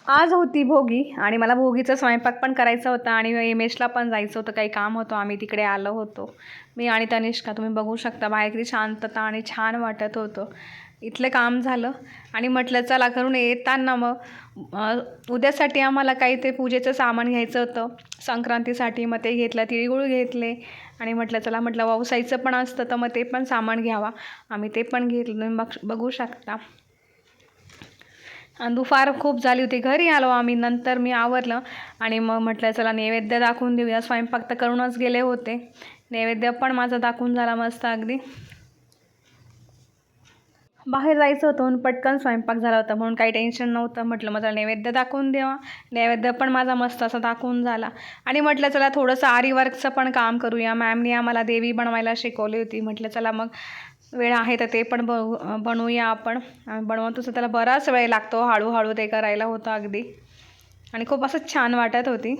आज होती भोगी आणि मला भोगीचा स्वयंपाक पण करायचा होता आणि एमेशला पण जायचं होतं, काही काम होतं, आम्ही तिकडे आलो होतो. मी आणि तनिष्का. तुम्ही बघू शकता बाहेर किती शांतता आणि छान वाटत होतं. इथलं काम झालं आणि म्हटलं चला करून येताना मग उद्यासाठी आम्हाला काही ते पूजेचं सामान घ्यायचं होतं संक्रांतीसाठी. मग ते घेतलं, तिळगुळ घेतले आणि म्हटलं चला, म्हटलं वावसाईचं पण असतं तर मग ते पण सामान घ्यावा. आम्ही ते पण घेतलं. तुम्ही बघू शकता. आणि दुपार खूप झाली होती. घरी आलो आम्ही. नंतर मी आवरलं आणि मग म्हटलं चला नैवेद्य दाखवून देऊया. स्वयंपाक तर करूनच गेले होते. नैवेद्य पण माझा दाखवून झाला मस्त अगदी. बाहेर जायचं होतं म्हणून पटकन स्वयंपाक झाला होता म्हणून काही टेन्शन नव्हतं. म्हटलं माझा नैवेद्य दाखवून द्यावा. नैवेद्य पण माझा मस्त असा दाखवून झाला आणि म्हटलं चला थोडंसं आरी वर्कचं पण काम करूया. मॅमनी आम्हाला देवी बनवायला शिकवली होती. म्हटलं चला मग वेळ आहे तर ते पण बनवूया आपण. बनवत असं त्याला बराच वेळ लागतो, हळूहळू ते करायला होतं अगदी आणि खूप असं छान वाटत होती.